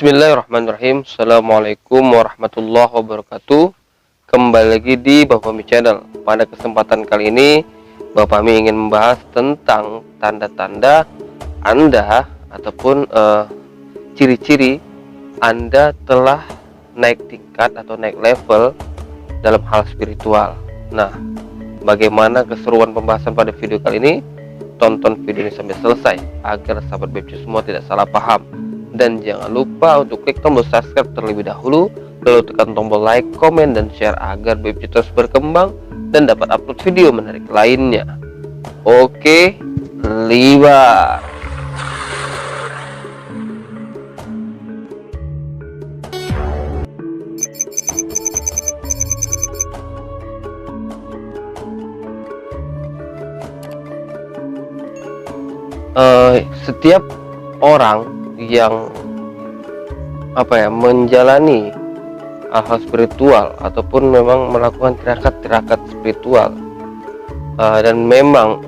Bismillahirrahmanirrahim. Assalamualaikum warahmatullahi wabarakatuh. Kembali lagi di Bapak Mi Channel. Pada kesempatan kali ini Bapak Mi ingin membahas tentang tanda-tanda Anda ataupun ciri-ciri Anda telah naik tingkat atau naik level dalam hal spiritual. Nah, bagaimana keseruan pembahasan pada video kali ini? Tonton video ini sampai selesai agar sahabat BFC semua tidak salah paham. Dan jangan lupa untuk klik tombol subscribe terlebih dahulu, lalu tekan tombol like, komen, dan share agar BFC terus berkembang dan dapat upload video menarik lainnya. Oke, libat. Setiap orang yang menjalani hal spiritual ataupun memang melakukan tirakat-tirakat spiritual, dan memang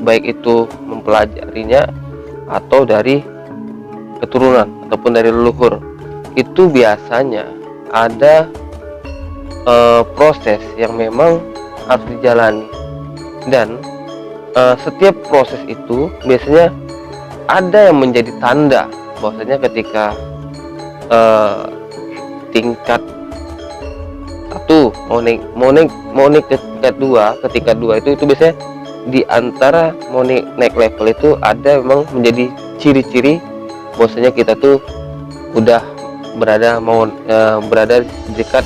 baik itu mempelajarinya atau dari keturunan ataupun dari leluhur, itu biasanya ada proses yang memang harus dijalani. Dan setiap proses itu biasanya ada yang menjadi tanda bahwasanya ketika tingkat 1 mau naik ke tingkat 2, ketika 2 itu biasanya di antara mau naik level itu ada memang menjadi ciri-ciri bahwasanya kita tuh udah berada di dekat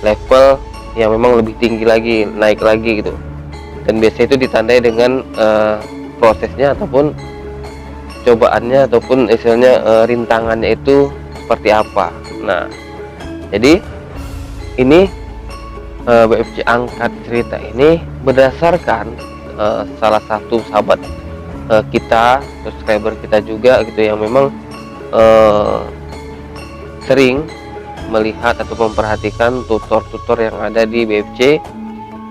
level yang memang lebih tinggi lagi, naik lagi gitu. Dan biasanya itu ditandai dengan prosesnya ataupun cobaannya ataupun istilahnya rintangannya itu seperti apa. Nah, jadi ini BFC angkat cerita ini berdasarkan salah satu sahabat kita, subscriber kita juga gitu, yang memang sering melihat atau memperhatikan tutor-tutor yang ada di BFC,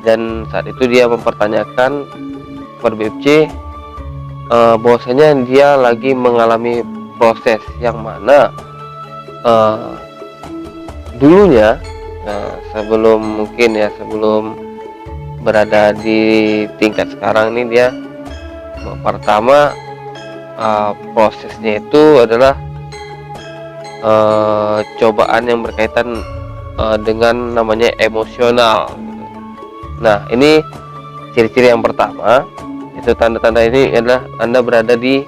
dan saat itu dia mempertanyakan kepada BFC bahwasanya dia lagi mengalami proses yang mana dulunya sebelum berada di tingkat sekarang ini, dia pertama prosesnya itu adalah cobaan yang berkaitan dengan namanya emosional. Nah, ini ciri-ciri yang pertama. Itu tanda-tanda ini adalah Anda berada di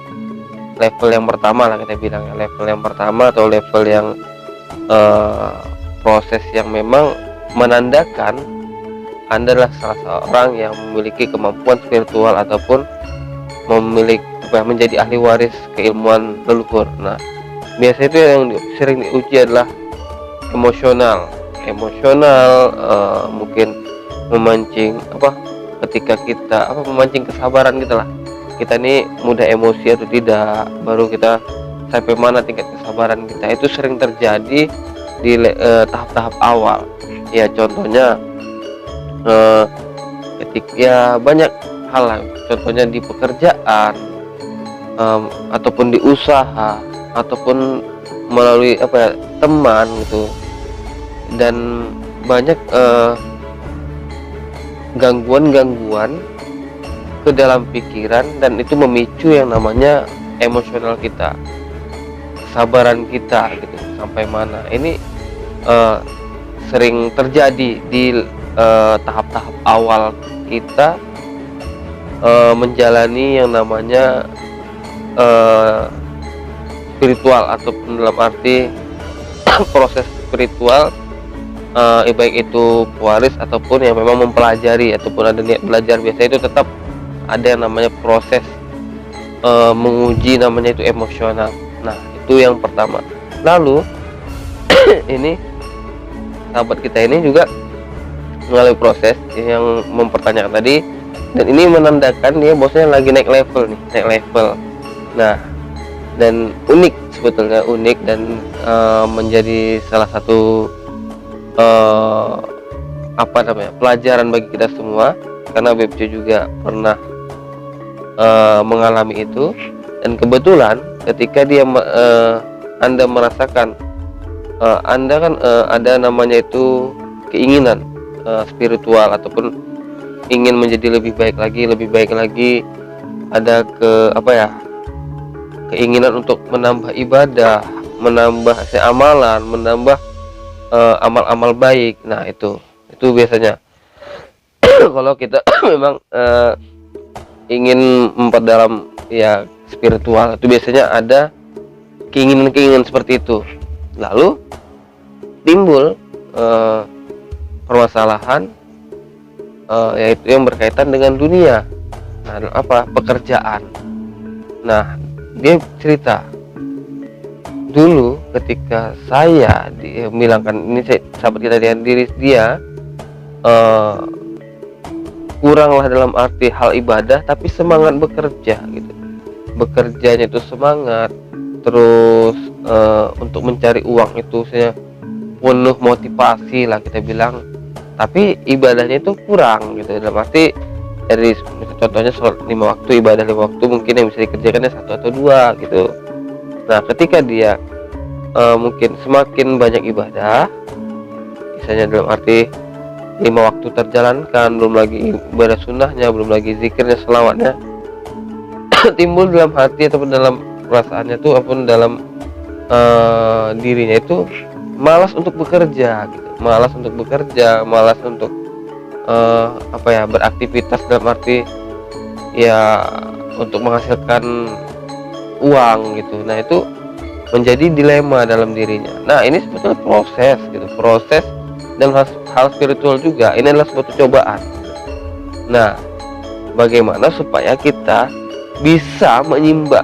level yang pertama lah, kita bilang ya, level yang pertama atau level yang proses yang memang menandakan Anda adalah salah seorang yang memiliki kemampuan spiritual ataupun menjadi ahli waris keilmuan leluhur. Nah, biasanya itu yang sering diuji adalah emosional, mungkin memancing ketika kita memancing kesabaran gitu lah, kita ini mudah emosi atau tidak, baru kita sampai mana tingkat kesabaran kita. Itu sering terjadi di tahap-tahap awal ya. Contohnya ketika banyak hal lah, contohnya di pekerjaan ataupun di usaha ataupun melalui teman gitu, dan banyak gangguan-gangguan ke dalam pikiran, dan itu memicu yang namanya emosional kita, kesabaran kita gitu, sampai mana. Ini sering terjadi di tahap-tahap awal kita menjalani yang namanya spiritual, ataupun dalam arti proses spiritual, baik itu pewaris ataupun yang memang mempelajari ataupun ada niat belajar. Biasanya itu tetap ada yang namanya proses menguji, namanya itu emosional. Nah, itu yang pertama. Lalu ini sahabat kita ini juga melalui proses yang mempertanyakan tadi, dan ini menandakan dia bosnya lagi naik level. Nah, dan sebetulnya unik dan menjadi salah satu pelajaran bagi kita semua, karena BFC juga pernah mengalami itu. Dan kebetulan ketika dia Anda merasakan, Anda kan ada namanya itu keinginan spiritual, ataupun ingin menjadi lebih baik lagi, ada keinginan untuk menambah ibadah, menambah amalan, menambah amal-amal baik. Nah, itu biasanya kalau kita memang ingin memperdalam ya spiritual, itu biasanya ada keinginan seperti itu. Lalu timbul permasalahan yaitu yang berkaitan dengan dunia. Nah, pekerjaan. Nah, dia cerita, dulu ketika saya bilangkan ini, sahabat kita dengan diri dia kuranglah dalam arti hal ibadah, tapi semangat bekerja gitu. Bekerjanya itu semangat, terus untuk mencari uang itu saya penuh motivasi lah kita bilang, tapi ibadahnya itu kurang gitu. Dalam arti dari contohnya sholat 5 waktu, ibadah 5 waktu mungkin yang bisa dikerjakannya 1 atau 2 gitu. Nah, ketika dia mungkin semakin banyak ibadah, misalnya dalam arti 5 waktu terjalankan, belum lagi ibadah sunnahnya, belum lagi zikirnya, selawatnya, timbul dalam hati ataupun dalam perasaannya tuh, ataupun dalam dirinya itu malas untuk bekerja gitu. Malas untuk beraktivitas, dalam arti ya untuk menghasilkan uang gitu. Nah, itu menjadi dilema dalam dirinya. Nah, ini sebetulnya proses dalam hal spiritual juga. Ini adalah suatu cobaan. Nah, bagaimana supaya kita bisa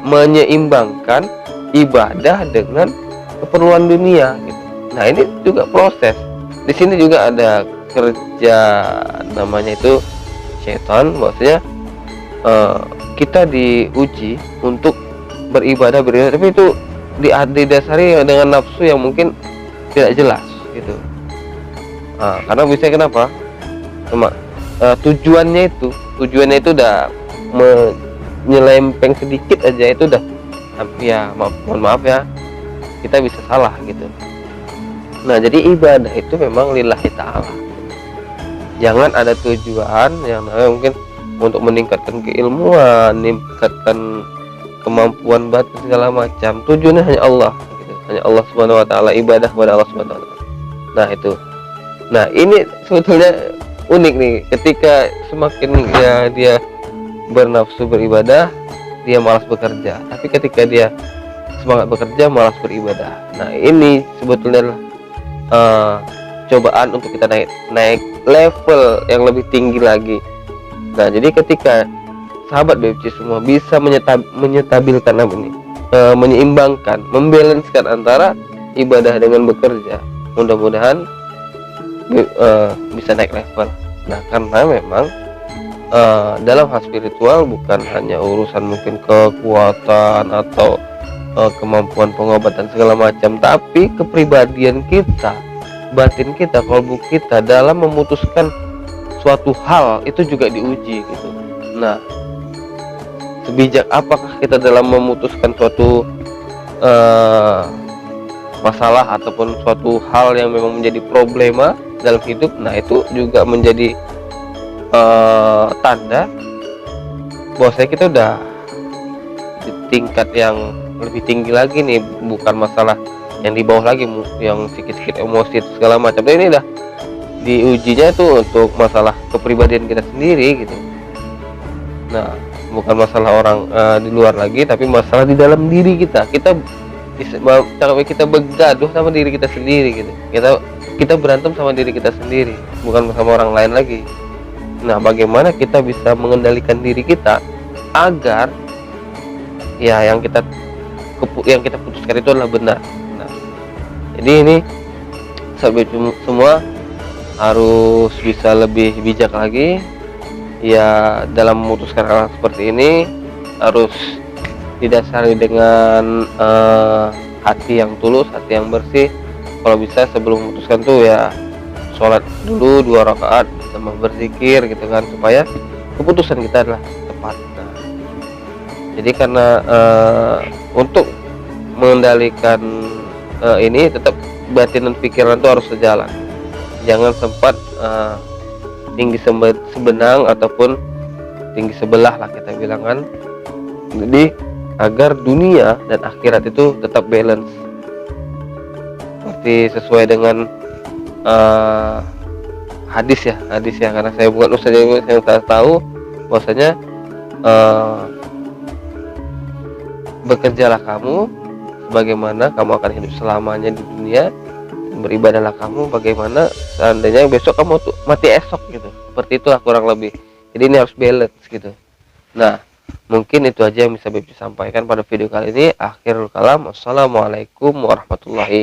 menyeimbangkan ibadah dengan keperluan dunia gitu. Nah, ini juga proses. Di sini juga ada kerja namanya itu setan, maksudnya kita diuji untuk beribadah, tapi itu didasari dengan nafsu yang mungkin tidak jelas gitu. Karena biasanya kenapa? Tujuannya itu udah menyelempeng sedikit aja, itu udah ya mohon maaf ya, kita bisa salah gitu. Nah, jadi ibadah itu memang lillahi ta'ala. Jangan ada tujuan yang mungkin untuk meningkatkan keilmuan, meningkatkan kemampuan batin segala macam. Tujuannya hanya Allah gitu. Hanya Allah Subhanahu wa taala, ibadah kepada Allah Subhanahu wa taala. Nah, itu. Nah, ini sebetulnya unik nih, ketika semakin ya dia bernafsu beribadah, dia malas bekerja. Tapi ketika dia semangat bekerja, malas beribadah. Nah, ini sebetulnya adalah cobaan untuk kita naik level yang lebih tinggi lagi. Nah, jadi ketika sahabat BFC semua bisa menyetabilkan menyeimbangkan, membalancekan antara ibadah dengan bekerja, mudah-mudahan bisa naik level. Nah, karena memang dalam hal spiritual bukan hanya urusan mungkin kekuatan atau kemampuan pengobatan segala macam, tapi kepribadian kita, batin kita, kalbu kita dalam memutuskan suatu hal itu juga diuji gitu. Nah, sebijak apakah kita dalam memutuskan suatu masalah ataupun suatu hal yang memang menjadi problema dalam hidup. Nah, itu juga menjadi tanda bahwasanya kita udah di tingkat yang lebih tinggi lagi nih, bukan masalah yang di bawah lagi, yang sedikit-sedikit emosi segala macam. Dan ini udah diujinya itu untuk masalah kepribadian kita sendiri gitu. Nah, bukan masalah orang di luar lagi, tapi masalah di dalam diri kita. Kita bergaduh sama diri kita sendiri gitu. Kita berantem sama diri kita sendiri, bukan sama orang lain lagi. Nah, bagaimana kita bisa mengendalikan diri kita agar ya yang kita putuskan itu adalah benar. Nah, jadi ini sahabat semua harus bisa lebih bijak lagi ya dalam memutuskan hal seperti ini. Harus didasari dengan hati yang tulus, hati yang bersih. Kalau bisa sebelum memutuskan tuh ya sholat dulu 2 rakaat sama berzikir gitu kan, supaya keputusan kita adalah tepat. Nah, jadi karena untuk mengendalikan ini, tetap batin dan pikiran itu harus sejalan. Jangan sempat tinggi sebenang ataupun tinggi sebelah lah kita bilang kan. Jadi agar dunia dan akhirat itu tetap balance, seperti sesuai dengan hadis ya, karena saya bukan ustaz yang saya tahu bahwasanya bekerjalah kamu bagaimana kamu akan hidup selamanya di dunia, beribadahlah kamu bagaimana seandainya besok kamu tuh mati esok gitu. Seperti itulah kurang lebih. Jadi ini harus balance gitu. Nah, mungkin itu aja yang bisa Bib sampaikan pada video kali ini. Akhirul kalam, wassalamualaikum warahmatullahi